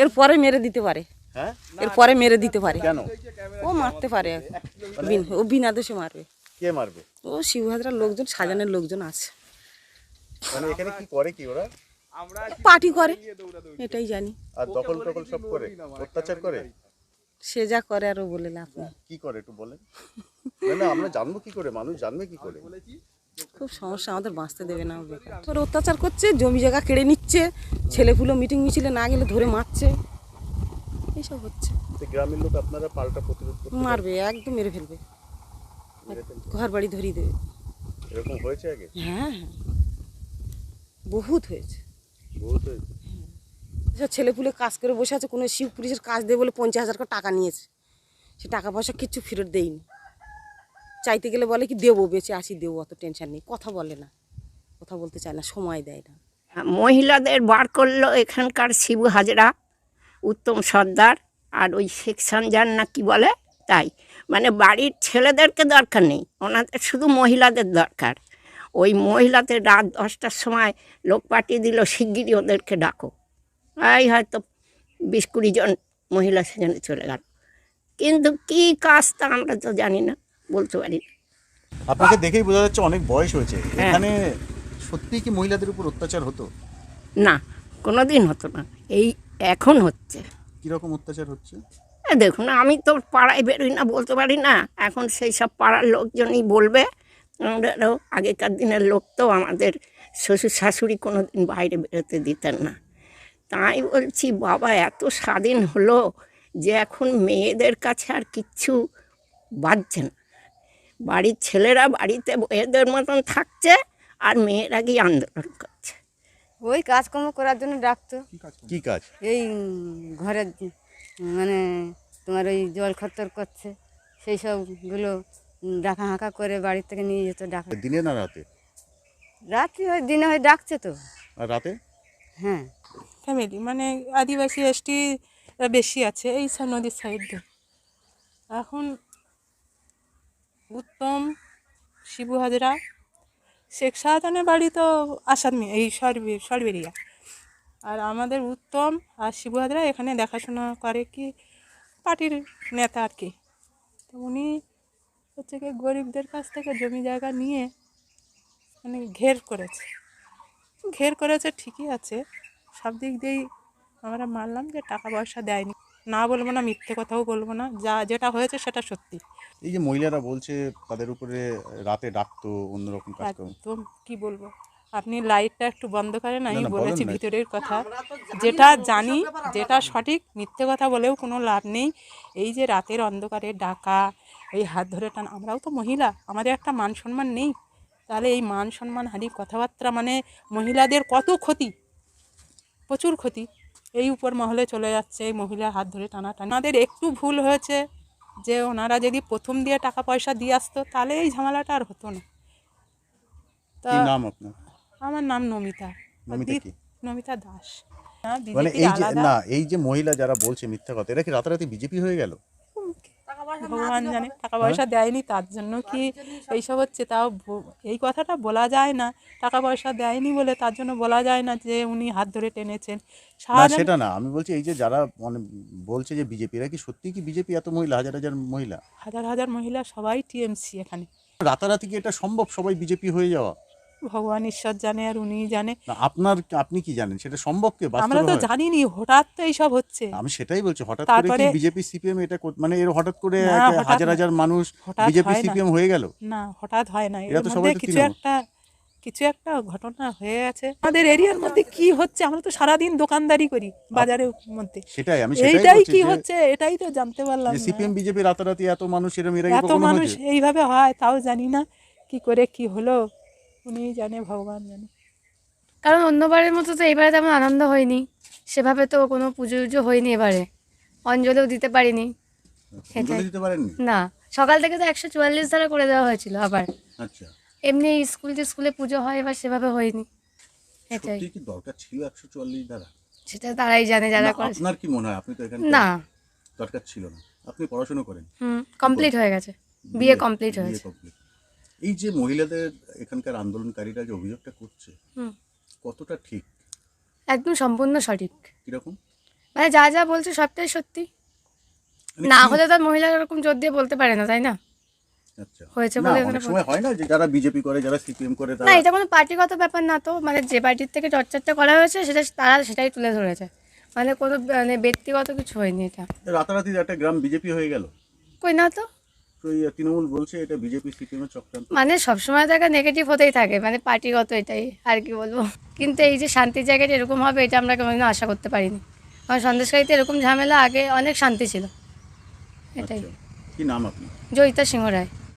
এরপরে মেরে দিতে পারে, হ্যাঁ এরপরে মেরে দিতে পারে। কেন? ও মারতে পারে, ও বিনা দোষে মারবে। কে মারবে? ও শিবহাজরার লোকজন, সাজানের লোকজন আছে। মানে এখানে কি করে কি ওরা? পার্টি করে, এটাই জানি। আর দখল টখল সব করে, অত্যাচার করে? সে যা করে আরও বলে লাভ নেই। কি করে একটু বলেন। না না, আমরা জানবো কি করে, মানুষ জানবে কি করে? খুব সমস্যা, আমাদের বাঁচতে দেবে না। তোর অত্যাচার করছে, জমি জায়গা কেড়ে নিচ্ছে, ছেলেপুলো মিটিং মিছিলে না গেলে ধরে মারছে, এইসব হচ্ছে। তো গ্রামের লোক আপনারা পাল্টা প্রতিরোধ করতে মারবে, একদম মেরে ফেলবে, ঘর বাড়ি ধরিয়ে দেবে। এরকম হয়েছে আগে? হ্যাঁ হ্যাঁ, বহুত হয়েছে। বহুত হয়েছে। সব ছেলেপুলে কাজ করে বসে আছে, কোনো শিব পুলিশের কাজ দেবে বলে 50,000 করে টাকা নিয়েছে, সে টাকা পয়সা কিচ্ছু ফেরত দেয়নি। চাইতে গেলে বলে কি দেবো, বেঁচে আসি দেবো, অত টেনশন নেই। কথা বলে না, কথা বলতে চায় না, সময় দেয় না। মহিলাদের বার করলো এখানকার শিবু হাজরা, উত্তম সর্দার আর ওই শেখ সঞ্জান না কি বলে তাই। মানে বাড়ির ছেলেদেরকে দরকার নেই, ওনাদের শুধু মহিলাদের দরকার। ওই মহিলাদের রাত 10টার সময় লোক পাঠিয়ে দিল, শিগগিরই ওদেরকে ডাকো। এই হয়তো 20-20 জন মহিলা সেখানে চলে গেল, কিন্তু কি কাজ তা আমরা তো জানি না, বলতে পারি না। আপনাকে দেখেই বোঝা যাচ্ছে অনেক বয়স হয়েছে। এখানে সত্যি কি মহিলাদের উপর অত্যাচার হতো? না, কোনো দিন হতো না, এই এখন হচ্ছে। কিরকম অত্যাচার হচ্ছে? দেখুন, আমি তো পাড়ায় বেরোই না, বলতে পারি না। এখন সেই সব পাড়ার লোকজনই বলবে। আমাদেরও আগেকার দিনের লোক তো, আমাদের শ্বশুর শাশুড়ি কোনো দিন বাইরে বেরোতে দিতেন না। তাই বলছি বাবা, এত স্বাধীন হলো যে এখন মেয়েদের কাছে আর কিচ্ছু বাজছে না। বাড়ির ছেলেরা বাড়িতে এদের মতন থাকছে, আর মেয়েরা গিয়ে আন্দোলন করছে। ওই কাজকর্ম করার জন্য ডাকতো। কি কাজ? এই ঘরের মানে তোমার ওই জল খত্তর করছে, সেই সবগুলো ডাকা হাঁকা করে বাড়ি থেকে নিয়ে যেত। ডাকা দিনে না রাতে? রাত্রি হয়, দিনে হয়, ডাকছে তো। আর রাতে? হ্যাঁ, ফ্যামিলি মানে আদিবাসী এসটি বেশি আছে এই সব নদীর সাইডে। এখন উত্তম, শিবু হাজরা, শেখ শাহজাহানের বাড়ি তো আসাদ এই সরবেরিয়া। আর আমাদের উত্তম আর শিবু হাজরা এখানে দেখাশোনা করে কি পার্টির নেতা আর কি। তো উনি হচ্ছে কি গরিবদের কাছ থেকে জমি জায়গা নিয়ে মানে ঘের করেছে ঠিকই আছে, সব দিক দিয়েই আমরা মানলাম যে টাকা পয়সা দেয়নি। না বলবো না, মিথ্যে কথাও বলবো না, যেটা হয়েছে সেটা সত্যি। এই যে মহিলারা বলছে তাদের উপরে রাতে ডাকতো, অন্যরকম কাজ করতো। একদম কি বলবো, আপনি লাইটটা একটু বন্ধ করেন, আমি না, বলেছি বলেন না। ভিতরের কথা, যেটা জানি, যেটা সঠিক। মিথ্যে কথা বলেও কোনো লাভ নেই। এই যে রাতের অন্ধকারে ডাকা, এই হাত ধরে টান, আমরাও তো মহিলা, আমাদের একটা মান সম্মান নেই? তাহলে এই মান সম্মান হানি কথাবার্তা মানে মহিলাদের কত ক্ষতি, প্রচুর ক্ষতি। এই উপর মহলে চলে যাচ্ছে, এই মহিলার হাত ধরে টানাটানি। আমাদের একটু ভুল হয়েছে যে ওনারা যদি প্রথম দিয়ে টাকা পয়সা দিয়ে আসতো তাহলে এই ঝামেলাটা আর হতো না। তা কি নাম আপনার? আমার নাম নমিতা। নমিতা কি? নমিতা দাস। মানে বিজেপির এই যে আলাদা, না, এই যে মহিলা যারা বলছে মিথ্যা কথা, এরা কি রাতারাতি বিজেপি হয়ে গেল? ভগবান জানে। টাকা পয়সা দেয়নি তার জন্য কি এইসব হচ্ছে, তাও এই কথাটা বলা যায় না। টাকা পয়সা দেয়নি বলে তার জন্য বলা যায় না যে উনি হাত ধরে টেনেছেন। না সেটা না, আমি বলছি এই যে যারা মানে বলছে যে বিজেপি, এরা কি সত্যি কি বিজেপি? এত মহিলা, হাজার হাজার মহিলা, হাজার হাজার মহিলা সবাই টিএমসি এখানে। রাতারাতি কি এটা সম্ভব সবাই বিজেপি হয়ে যাওয়া? ভগবান ঈশ্বর জানে আর উনিই জানে। না আপনি কি জানেন সেটা সম্ভব? কে আমরা তো জানিনি, হঠাৎ তো এইসব হচ্ছে। আমি সেটাই বলছি, হঠাৎ করে কি তারপরে বিজেপি সিপিএম এটা মানে এর হঠাৎ করে না, হঠাৎ হাজার না। হাজার মানুষ হঠাৎ বিজেপি হয় না। সিপিএম হয়ে গেল? না, হঠাৎ হয় না। এরা এর তো মধ্যে সবাই তো কিছু একটা ঘটনা হয়ে গেছে। আমাদের এরিয়ার মধ্যে কি হচ্ছে, আমরা তো সারাদিন দোকানদারি করি বাজারের মধ্যে। সেটাই আমি সেটাই এইটাই বলছি কি যে হচ্ছে এটাই তো জানতে পারলাম যে না। সিপিএম বিজেপি রাতারাতি এত মানুষ এরকম এর আগে এত কখনো মানুষ হয়েছে? এইভাবে হয় তাও জানি না, কি করে কি হলো উনিই জানে, ভগবান জানে। কারণ অন্যবারের মতো তো এবারে তেমন আনন্দ হয়নি, সেভাবে তো কোনো পুজো টুজো হয়নি এবারে, অঞ্জলিও দিতে পারিনি। অঞ্জলি দিতে পারেননি? না, সকাল থেকে তো 144 ধারা করে দেওয়া হয়েছিল। আবার আচ্ছা, এমনি স্কুলে পুজো হয়, এবার সেভাবে হয়নি। এটাই, সত্যি কি দরকার ছিল 144 দ্বারা? সেটা তারাই জানে যারা না, করেছে। আপনার কি মনে হয়? আপনি তো এখানে না, দরকার ছিল না, আপনি পড়াশোনা করেন। কমপ্লিট হয়ে গেছে, বিএ কমপ্লিট হয়েছে। complete। এই যে মহিলাদের এখানকার আন্দোলনকারীরা যে অভিযোগটা করছে, কতটা ঠিক? একদম সম্পূর্ণ সঠিক। কিরকম? মানে যা যা বলছে সবটাই সত্যি। মানে না কি- হলে তো আর মহিলারা এরকম জোর দিয়ে বলতে পারে না, তাই না? আচ্ছা হয়েছে না বলে অনেক এখানে সময় হয় না যে যারা বিজেপি করে যারা সিপিএম করে না, তারা এটা কোনো পার্টিগত ব্যাপার না তো, মানে যে পার্টির থেকে চর্চাটা করা হয়েছে সেটা তারা সেটাই তুলে ধরেছে, মানে কোনো মানে ব্যক্তিগত কিছু হয়নি এটা। রাতারাতি একটা গ্রাম বিজেপি হয়ে গেল। কই না তো, তো এই তৃণমূল বলছে এটা বিজেপি সিপিএম এর চক্রান্ত। মানে সবসময় দেখা নেগেটিভ হতেই থাকে, মানে পার্টিগত, এটাই আর কি বলবো। কিন্তু এই যে শান্তির জায়গাটা এরকম হবে এটা আমরা কোনোদিনও আশা করতে পারিনি, কারণ সন্দেশখালিতে এরকম ঝামেলা আগে অনেক শান্তি ছিল, এটাই। আচ্ছা, কি নাম আপনি? জয়িতা সিংহ রায়।